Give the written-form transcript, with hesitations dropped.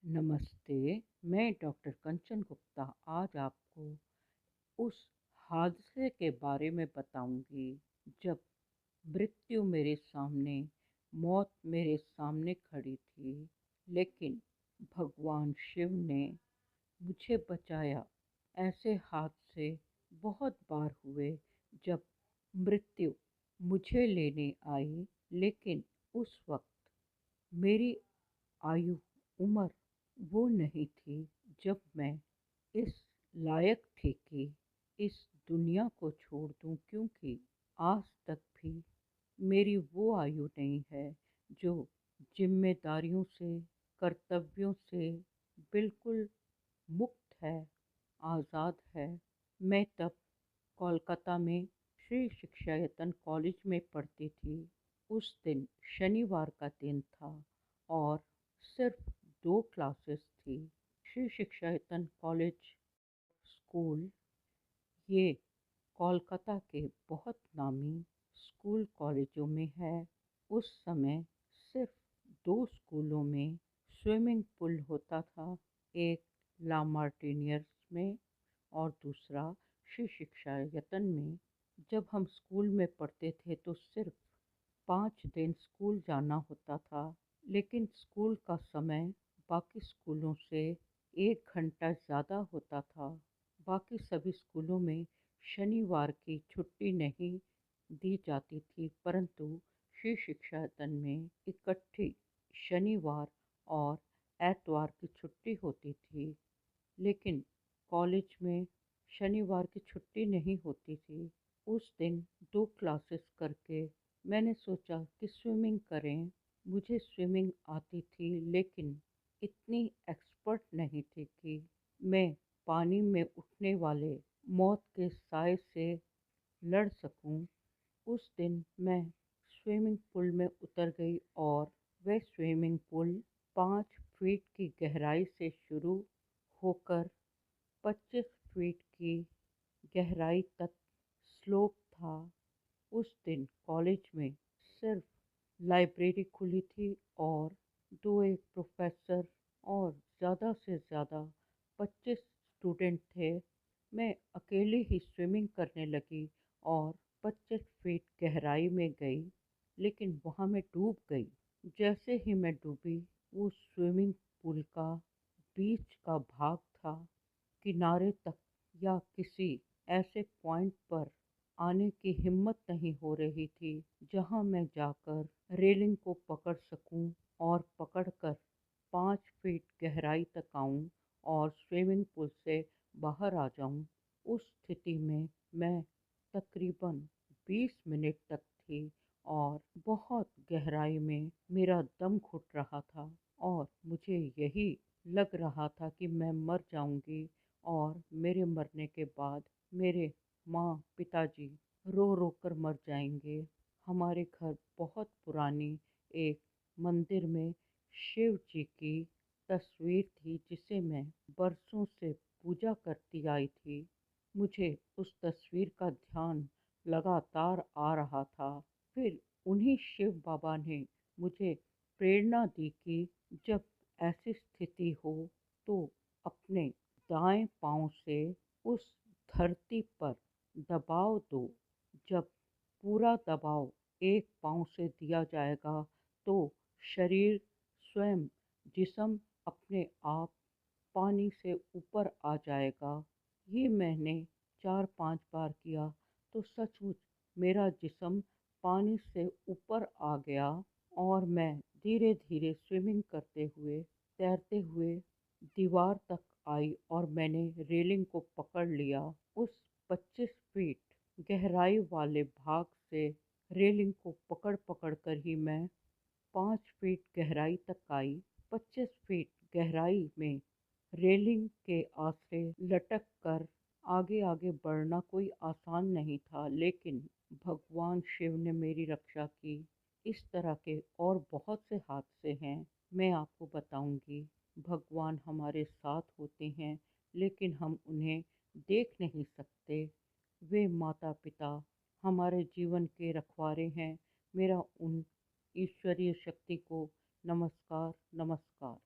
नमस्ते, मैं डॉक्टर कंचन गुप्ता आज आपको उस हादसे के बारे में बताऊंगी जब मृत्यु मेरे सामने, मौत मेरे सामने खड़ी थी, लेकिन भगवान शिव ने मुझे बचाया। ऐसे हादसे बहुत बार हुए जब मृत्यु मुझे लेने आई, लेकिन उस वक्त मेरी आयु, उम्र वो नहीं थी जब मैं इस लायक थी कि इस दुनिया को छोड़ दूं, क्योंकि आज तक भी मेरी वो आयु नहीं है जो जिम्मेदारियों से, कर्तव्यों से बिल्कुल मुक्त है, आज़ाद है। मैं तब कोलकाता में श्री शिक्षा यतन कॉलेज में पढ़ती थी। उस दिन शनिवार का दिन था और सिर्फ 2 क्लासेस थी। श्री शिक्षा यतन कॉलेज स्कूल ये कोलकाता के बहुत नामी स्कूल कॉलेजों में है। उस समय सिर्फ 2 स्कूलों में स्विमिंग पूल होता था, एक ला मार्टिनियर्स में और दूसरा श्री शिक्षा यतन में। जब हम स्कूल में पढ़ते थे तो सिर्फ 5 दिन स्कूल जाना होता था, लेकिन स्कूल का समय बाकी स्कूलों से 1 घंटा ज़्यादा होता था। बाकी सभी स्कूलों में शनिवार की छुट्टी नहीं दी जाती थी, परंतु श्री शिक्षा यतन में इकट्ठी शनिवार और एतवार की छुट्टी होती थी। लेकिन कॉलेज में शनिवार की छुट्टी नहीं होती थी। उस दिन 2 क्लासेस करके मैंने सोचा कि स्विमिंग करें। मुझे स्विमिंग आती थी, लेकिन इतनी एक्सपर्ट नहीं थी कि मैं पानी में उठने वाले मौत के साए से लड़ सकूं। उस दिन मैं स्विमिंग पूल में उतर गई और वह स्विमिंग पूल 5 फीट की गहराई से शुरू होकर 25 फीट की गहराई तक स्लोप था। उस दिन कॉलेज में सिर्फ लाइब्रेरी खुली थी और 2 एक प्रोफेसर और ज़्यादा से ज़्यादा 25 स्टूडेंट थे। मैं अकेले ही स्विमिंग करने लगी और 25 फीट गहराई में गई, लेकिन वहाँ मैं डूब गई। जैसे ही मैं डूबी, वो स्विमिंग पूल का बीच का भाग था, किनारे तक या किसी ऐसे पॉइंट पर आने की हिम्मत नहीं हो रही थी जहां मैं जाकर रेलिंग को पकड़ सकूं और पकड़कर 5 फीट गहराई तक आऊं और स्विमिंग पूल से बाहर आ जाऊं। उस स्थिति में मैं तकरीबन 20 मिनट तक थी और बहुत गहराई में मेरा दम घुट रहा था और मुझे यही लग रहा था कि मैं मर जाऊंगी और मेरे मरने के बाद मेरे माँ पिताजी रो रो कर मर जाएंगे। हमारे घर बहुत पुरानी एक मंदिर में शिव जी की तस्वीर थी, जिसे मैं बरसों से पूजा करती आई थी। मुझे उस तस्वीर का ध्यान लगातार आ रहा था। फिर उन्हीं शिव बाबा ने मुझे प्रेरणा दी कि जब ऐसी स्थिति हो तो अपने दाएं पांव से उस धरती पर दबाव दो। जब पूरा दबाव एक पांव से दिया जाएगा तो शरीर स्वयं, जिस्म अपने आप पानी से ऊपर आ जाएगा। ये मैंने 4-5 बार किया तो सचमुच मेरा जिस्म पानी से ऊपर आ गया और मैं धीरे धीरे स्विमिंग करते हुए, तैरते हुए दीवार तक आई और मैंने रेलिंग को पकड़ लिया। उस 25 फीट गहराई वाले भाग से रेलिंग को पकड़ पकड़ कर ही मैं 5 फीट गहराई तक आई। 25 फीट गहराई में रेलिंग के आसरे लटक कर आगे आगे बढ़ना कोई आसान नहीं था, लेकिन भगवान शिव ने मेरी रक्षा की। इस तरह के और बहुत से हादसे हैं, मैं आपको बताऊंगी। भगवान हमारे साथ होते हैं, लेकिन हम उन्हें देख नहीं सकते। वे माता पिता हमारे जीवन के रखवारे हैं। मेरा उन ईश्वरीय शक्ति को नमस्कार, नमस्कार।